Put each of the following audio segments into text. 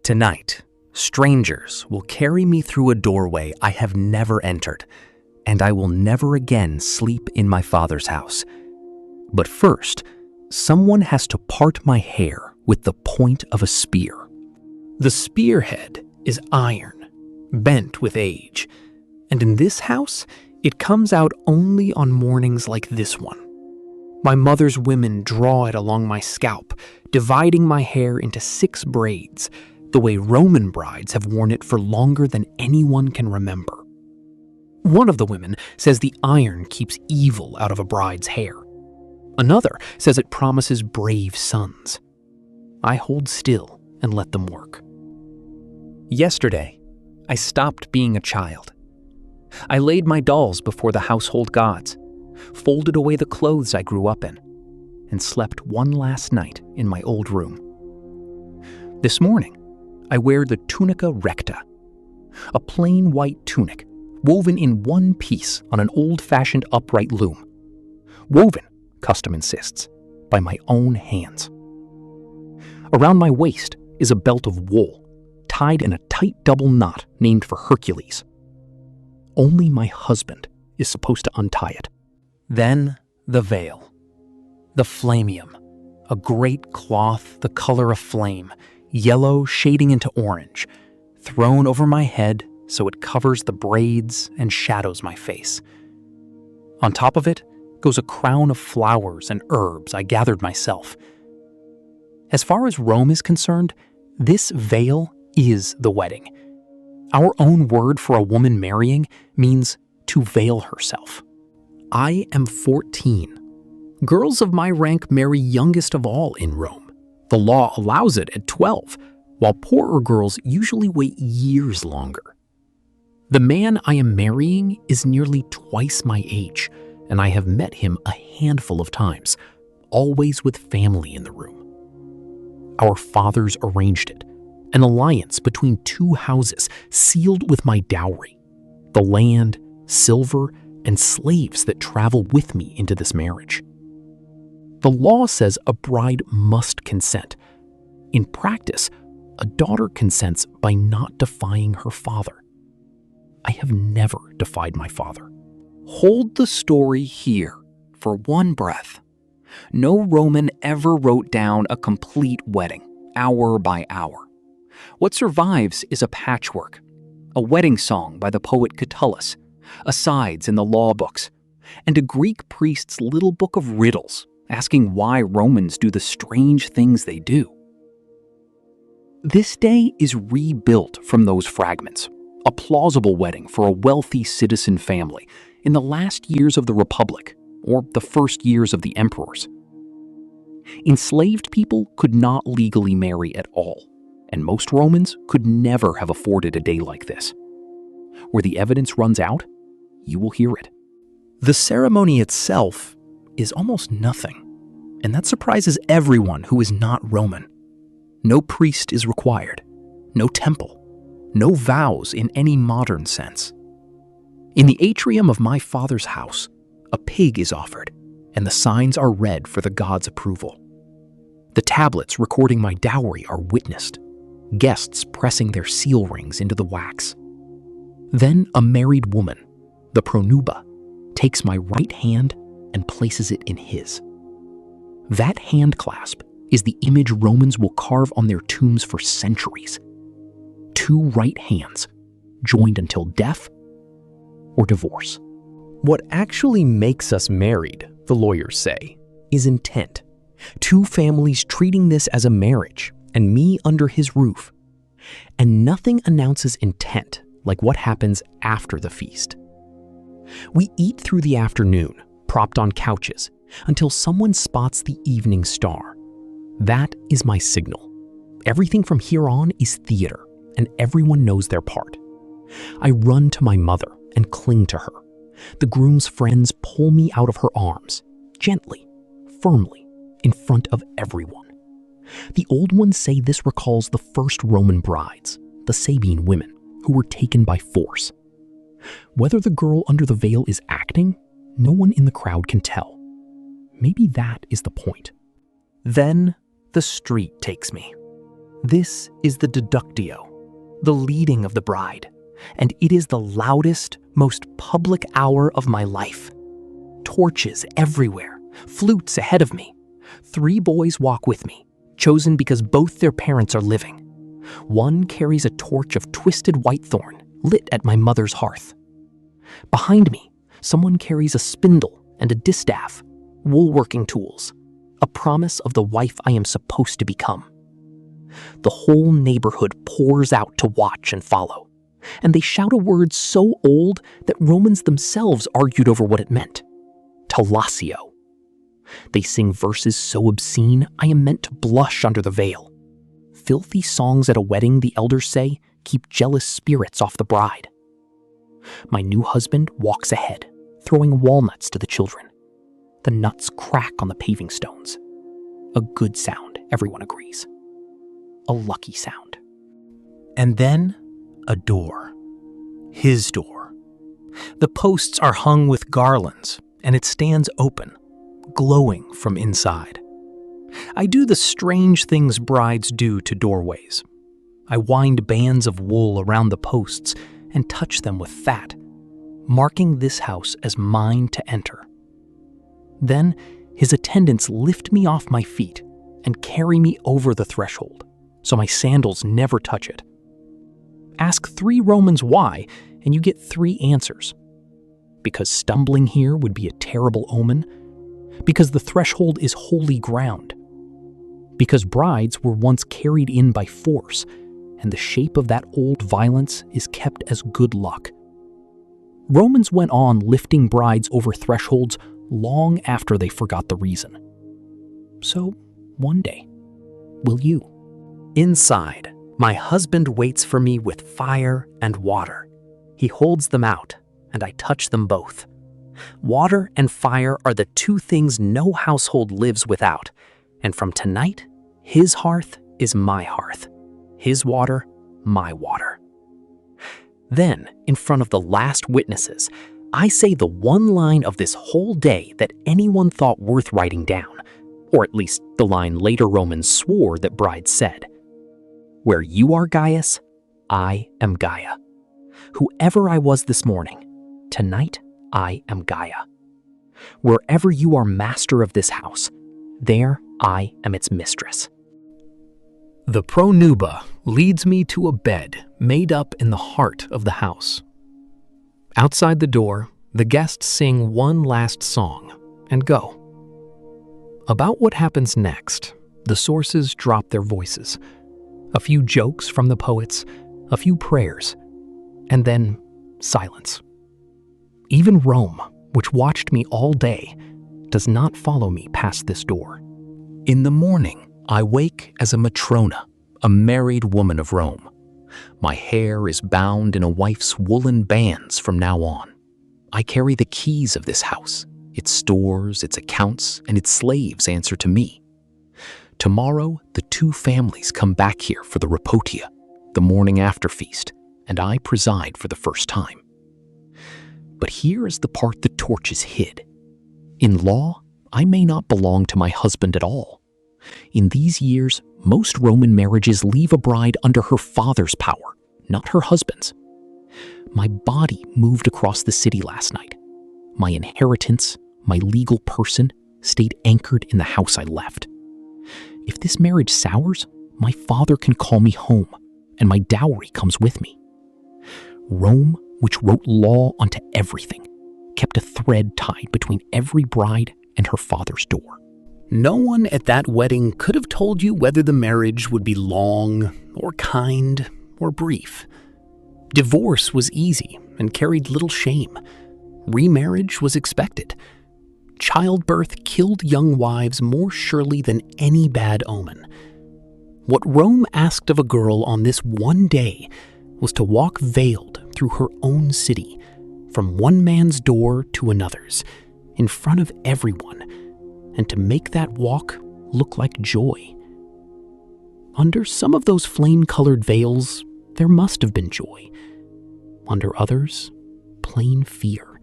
Tonight, strangers will carry me through a doorway I have never entered, and I will never again sleep in my father's house. But first, someone has to part my hair with the point of a spear. The spearhead is iron, bent with age, and in this house, it comes out only on mornings like this one. My mother's women draw it along my scalp, dividing my hair into 6 braids, the way Roman brides have worn it for longer than anyone can remember. One of the women says the iron keeps evil out of a bride's hair. Another says it promises brave sons. I hold still and let them work. Yesterday, I stopped being a child. I laid my dolls before the household gods, folded away the clothes I grew up in, and slept one last night in my old room. This morning, I wear the tunica recta, a plain white tunic woven in one piece on an old-fashioned upright loom. Woven, custom insists, by my own hands. Around my waist is a belt of wool, tied in a tight double knot named for Hercules. Only my husband is supposed to untie it. Then the veil. The flammeum, a great cloth the color of flame, yellow shading into orange, thrown over my head so it covers the braids and shadows my face. On top of it goes a crown of flowers and herbs I gathered myself. As far as Rome is concerned, this veil is the wedding. Our own word for a woman marrying means to veil herself. I am 14. Girls of my rank marry youngest of all in Rome. The law allows it at 12, while poorer girls usually wait years longer. The man I am marrying is nearly twice my age, and I have met him a handful of times, always with family in the room. Our fathers arranged it, an alliance between 2 houses sealed with my dowry, the land, silver, and slaves that travel with me into this marriage. The law says a bride must consent. In practice, a daughter consents by not defying her father. I have never defied my father. Hold the story here for one breath. No Roman ever wrote down a complete wedding, hour by hour. What survives is a patchwork, a wedding song by the poet Catullus, asides in the law books, and a Greek priest's little book of riddles asking why Romans do the strange things they do. This day is rebuilt from those fragments, a plausible wedding for a wealthy citizen family in the last years of the Republic or the first years of the emperors. Enslaved people could not legally marry at all, and most Romans could never have afforded a day like this. Where the evidence runs out, you will hear it. The ceremony itself is almost nothing, and that surprises everyone who is not Roman. No priest is required, no temple, no vows in any modern sense. In the atrium of my father's house, a pig is offered, and the signs are read for the gods' approval. The tablets recording my dowry are witnessed, guests pressing their seal rings into the wax. Then a married woman, the pronuba, takes my right hand and places it in his. That hand clasp is the image Romans will carve on their tombs for centuries. 2 right hands, joined until death or divorce. What actually makes us married, the lawyers say, is intent. 2 families treating this as a marriage, and me under his roof. And nothing announces intent like what happens after the feast. We eat through the afternoon, propped on couches, until someone spots the evening star. That is my signal. Everything from here on is theater, and everyone knows their part. I run to my mother and cling to her. The groom's friends pull me out of her arms, gently, firmly, in front of everyone. The old ones say this recalls the first Roman brides, the Sabine women, who were taken by force. Whether the girl under the veil is acting, no one in the crowd can tell. Maybe that is the point. Then the street takes me. This is the Deductio, the leading of the bride, and it is the loudest, most public hour of my life. Torches everywhere, flutes ahead of me. 3 boys walk with me, chosen because both their parents are living. One carries a torch of twisted whitethorn lit at my mother's hearth. Behind me, someone carries a spindle and a distaff, woolworking tools, a promise of the wife I am supposed to become. The whole neighborhood pours out to watch and follow, and they shout a word so old that Romans themselves argued over what it meant: Talassio. They sing verses so obscene I am meant to blush under the veil. Filthy songs at a wedding, the elders say, keep jealous spirits off the bride. My new husband walks ahead, throwing walnuts to the children. The nuts crack on the paving stones. A good sound, everyone agrees. A lucky sound. And then, a door. His door. The posts are hung with garlands, and it stands open, glowing from inside. I do the strange things brides do to doorways. I wind bands of wool around the posts and touch them with that, marking this house as mine to enter. Then, his attendants lift me off my feet and carry me over the threshold, so my sandals never touch it. Ask 3 Romans why, and you get 3 answers. Because stumbling here would be a terrible omen. Because the threshold is holy ground. Because brides were once carried in by force, and the shape of that old violence is kept as good luck. Romans went on lifting brides over thresholds long after they forgot the reason. So, one day, will you? Inside, my husband waits for me with fire and water. He holds them out, and I touch them both. Water and fire are the 2 things no household lives without, and from tonight, his hearth is my hearth. His water, my water. Then, in front of the last witnesses, I say the one line of this whole day that anyone thought worth writing down, or at least the line later Romans swore that brides said. Where you are Gaius, I am Gaia. Whoever I was this morning, tonight I am Gaia. Wherever you are master of this house, there I am its mistress. The pronuba leads me to a bed made up in the heart of the house. Outside the door, the guests sing one last song and go. About what happens next, the sources drop their voices. A few jokes from the poets, a few prayers, and then silence. Even Rome, which watched me all day, does not follow me past this door. In the morning, I wake as a Matrona, a married woman of Rome. My hair is bound in a wife's woolen bands from now on. I carry the keys of this house. Its stores, its accounts, and its slaves answer to me. Tomorrow, the 2 families come back here for the Repotia, the morning after feast, and I preside for the first time. But here is the part the torches hid. In law, I may not belong to my husband at all. In these years, most Roman marriages leave a bride under her father's power, not her husband's. My body moved across the city last night. My inheritance, my legal person, stayed anchored in the house I left. If this marriage sours, my father can call me home, and my dowry comes with me. Rome, which wrote law onto everything, kept a thread tied between every bride and her father's door. No one at that wedding could have told you whether the marriage would be long, or kind, or brief. Divorce was easy and carried little shame. Remarriage was expected. Childbirth killed young wives more surely than any bad omen. What Rome asked of a girl on this one day was to walk veiled through her own city, from one man's door to another's, in front of everyone, and to make that walk look like joy. Under some of those flame-colored veils, there must have been joy. Under others, plain fear.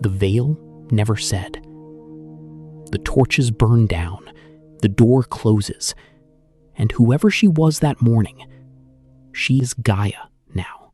The veil never said. The torches burn down, the door closes, And whoever she was that morning, she is Gaia now.